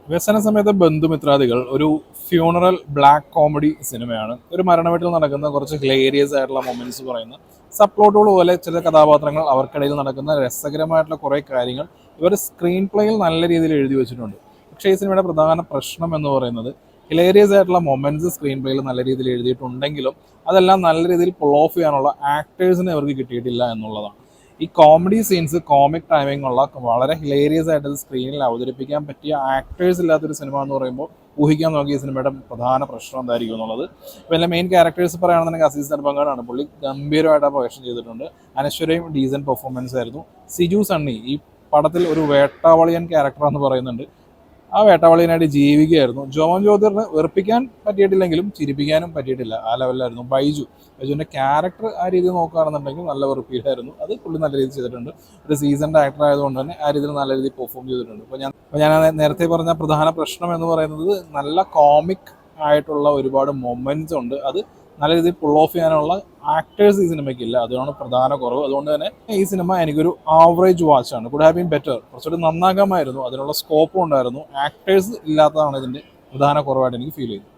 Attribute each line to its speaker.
Speaker 1: വ്യസന സമയത്ത് ബന്ധുമിത്രാദികൾ ഒരു funeral black comedy സിനിമയാണ്. ഒരു മരണവീട്ടിൽ നടക്കുന്ന കുറച്ച് ഹിലേരിയസ് ആയിട്ടുള്ള മൊമെന്റ്സ് പറയുന്ന സബ്പ്ലോട്ടുകൾ പോലെ ചില കഥാപാത്രങ്ങൾ അവർക്കിടയിൽ നടക്കുന്ന രസകരമായിട്ടുള്ള കുറേ കാര്യങ്ങൾ ഇവർ സ്ക്രീൻ പ്ലേയിൽ നല്ല രീതിയിൽ എഴുതി വെച്ചിട്ടുണ്ട്. പക്ഷേ ഈ സിനിമയുടെ പ്രധാന പ്രശ്നം എന്ന് പറയുന്നത് ഹിലേരിയസ് ആയിട്ടുള്ള മൊമെന്റ്സ് സ്ക്രീൻ പ്ലേയിൽ നല്ല രീതിയിൽ എഴുതിയിട്ടുണ്ടെങ്കിലും അതെല്ലാം നല്ല രീതിയിൽ പുൾ ഓഫ് ചെയ്യാനുള്ള ആക്ടേഴ്സിനെ അവർക്ക് കിട്ടിയിട്ടില്ല എന്നുള്ളതാണ്. ഈ കോമഡി സീൻസ് കോമിക് ടൈമിംഗ് ഉള്ള വളരെ ഹിലേരിയസ് ആയിട്ട് സ്ക്രീനിൽ അവതരിപ്പിക്കാൻ പറ്റിയ ആക്ടേഴ്സ് ഇല്ലാത്തൊരു സിനിമ എന്ന് പറയുമ്പോൾ ഊഹിക്കാൻ നോക്കിയ സിനിമയുടെ പ്രധാന പ്രശ്നം എന്തായിരിക്കും എന്നുള്ളത്. ഇപ്പോൾ എൻ്റെ മെയിൻ ക്യാരക്ടേഴ്സ് പറയുകയാണെന്നുണ്ടെങ്കിൽ അസീസ് നെടുമങ്ങാടാണ്. പുള്ളി ഗംഭീരമായിട്ട് ആ പ്രൊജക്ഷൻ ചെയ്തിട്ടുണ്ട്. അനശ്വരയും ഡീസൻറ്റ് പെർഫോമൻസ് ആയിരുന്നു. സിജു സണ്ണി ഈ പടത്തിൽ ഒരു വേട്ടാവളിയൻ ക്യാരക്ടറാന്ന് പറയുന്നുണ്ട്. ആ വേട്ടാവളിയനായിട്ട് ജീവിക്കുകയായിരുന്നു. ജോമൻ ജ്യോതിറിന് വെറുപ്പിക്കാൻ പറ്റിയിട്ടില്ലെങ്കിലും ചിരിപ്പിക്കാനും പറ്റിയിട്ടില്ല. ആ ലെവലിലായിരുന്നു. ബൈജുവിൻ്റെ ക്യാരക്ടർ ആ രീതിയിൽ നോക്കുകയാണെന്നുണ്ടെങ്കിൽ നല്ല വെറുപ്പിയിലായിരുന്നു. അത് പുള്ളി നല്ല രീതിയിൽ ചെയ്തിട്ടുണ്ട്. ഒരു സീസൺഡ് ആക്ടർ ആയതുകൊണ്ട് തന്നെ ആ രീതിയിൽ നല്ല രീതിയിൽ പെർഫോം ചെയ്തിട്ടുണ്ട്. അപ്പോൾ ഞാൻ നേരത്തെ പറഞ്ഞ പ്രധാന പ്രശ്നം എന്ന് പറയുന്നത് നല്ല കോമിക് ആയിട്ടുള്ള ഒരുപാട് മൊമെന്റ്സ് ഉണ്ട്. അത് നല്ല രീതിയിൽ പുൾ ഓഫ് ചെയ്യാനുള്ള ആക്ടേഴ്സ് ഈ സിനിമയ്ക്കില്ല. അതാണ് പ്രധാന കുറവ്. അതുകൊണ്ട് തന്നെ ഈ സിനിമ എനിക്കൊരു ആവറേജ് വാച്ചാണ്. Could have been better. കുറച്ചുകൂടി നന്നാകാമായിരുന്നു. അതിനുള്ള സ്കോപ്പും ഉണ്ടായിരുന്നു. ആക്ടേഴ്സ് ഇല്ലാത്തതാണ് ഇതിൻ്റെ പ്രധാന കുറവായിട്ട് എനിക്ക് ഫീൽ ചെയ്തത്.